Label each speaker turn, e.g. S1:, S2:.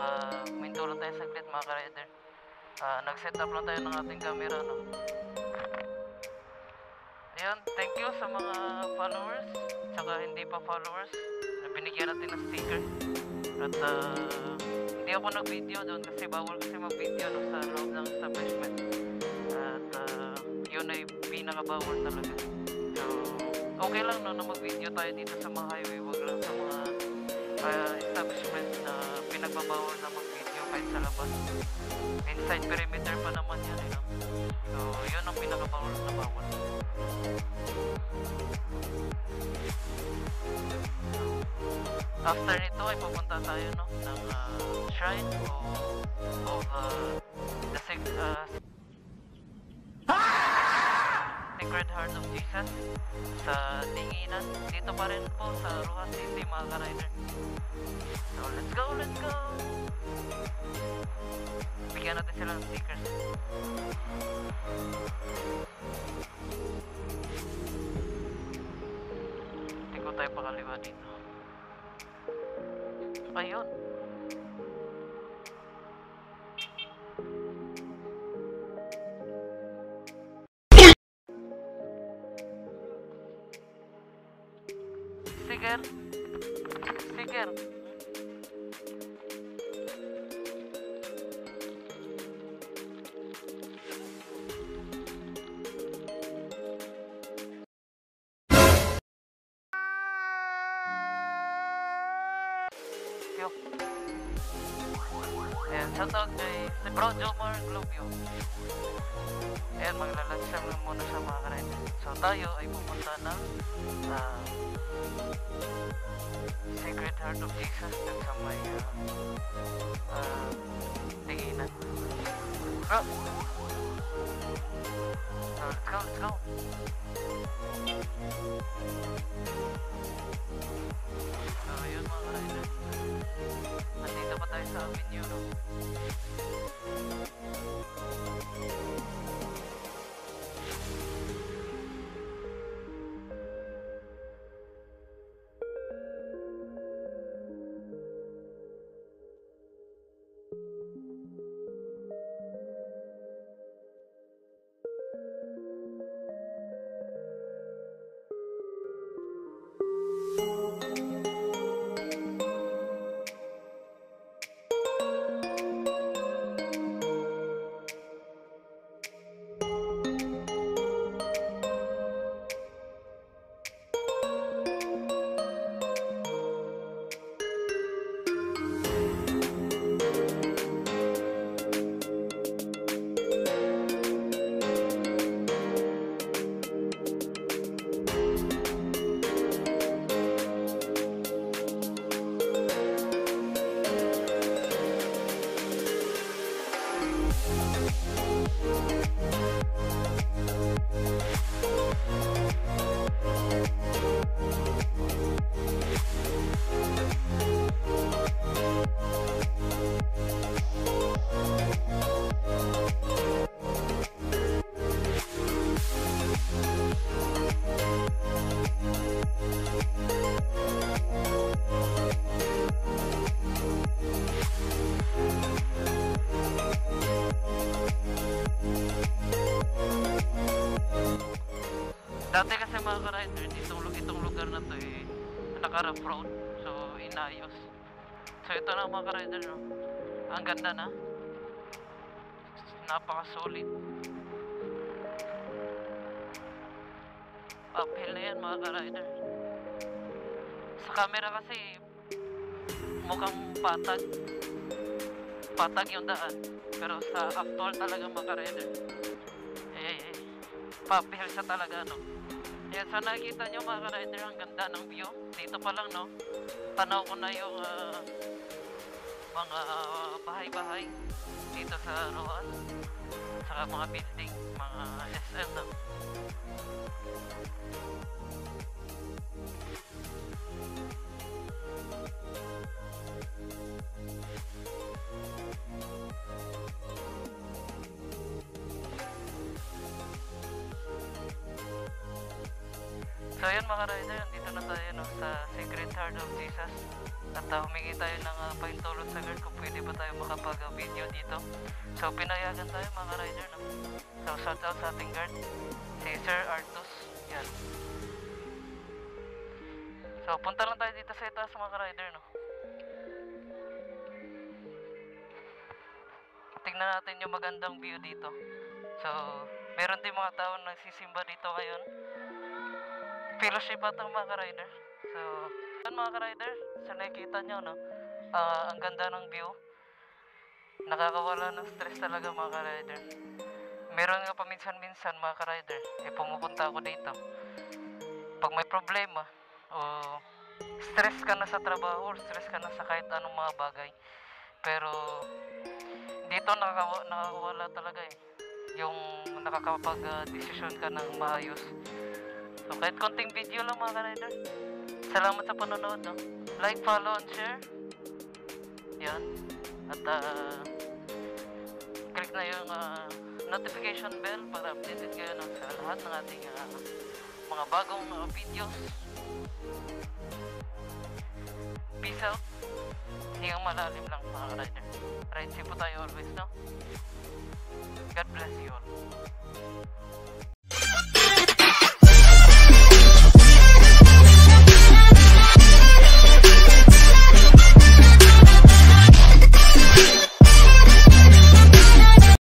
S1: Nakaminto lang tayo saglit mga ka-rider. Nag-set up lang tayo ng ating camera, no? Ayan, thank you sa mga followers, saka hindi pa followers, na binigyan natin ng sticker. At hindi ako nag-video doon kasi bawal kasi mag-video no, sa loob ng establishment. At yun ay pinakabawal talaga. So, okay lang no, na mag-video tayo dito sa mga highway, wag lang sa mga establishment na pinagbabawal na mag-video kahit sa labas. Inside perimeter pa naman yan, no? So, yun ang pinakabawal na bawal. After nito ay pupunta tayo no, ng shrine of the Sacred Heart of Jesus sa Dinginan. Dito pa rin po sa Rojas City mga ka-rider. So let's go, let's go! Bigyan natin sila ng stickers. Hindi ko tayo pakaliwa dito. Ayun. Sticker. Sticker. Ayan, shoutout kay si Bro Jomar Globio. Ayan, maglalunch lang muna sa mga ka-rider. So tayo ay pupunta ng Sacred Heart of Jesus dun sa may Dinginan. Bro! So let's go, let's go! So ayun mga ka-rider, nandito pa tayo sa avenue, no? Dati kasi mga ka-rider, itong lugar na to eh, naka-rough road. So, inayos. So, ito na mga ka-rider, no? Ang ganda na. Napaka-solid. Uphill na yan mga ka-rider. Sa camera kasi, mukhang patag. Patag yung daan. Pero sa actual talaga mga ka-rider, pa-uphill siya talaga, no? Yan, so nakikita nyo mga ka-rider, ang ganda ng view. Dito pa lang, no? Tanaw ko na yung mga bahay-bahay dito sa Rojas. Saka mga building, mga SM, no? So So yun mga rider, dito na tayo no, sa Sacred Heart of Jesus. At humingi tayo ng pahintulot sa guard kung pwede ba tayo makapag-video dito. So pinayagan tayo mga rider no. So shout out sa ating guard, si Sir Artus. Yan. So punta lang tayo dito sa itaas mga rider no. Tingnan natin yung magandang view dito. So meron din mga tao na nagsisimba dito ngayon. Fellowship ata mga rider. So yun mga rider, sa nakikita nyo no, ang ganda ng view. Nakakawala ng stress talaga mga rider. Meron nga paminsan-minsan mga rider, pumupunta ako dito pag may problema o stress ka na sa trabaho or stress ka na sa kahit anong mga bagay, pero dito nakakawala talaga yung nakakapag-desisyon ka ng maayos. So kahit konting video lang mga rider. Salamat sa panonood no? Like, follow, and share. Yan. At click na yung notification bell para updated kayo no, sa lahat ng ating mga bagong videos. Peace out. Hingang malalim lang mga rider. Ride safe po tayo always no. God bless you all.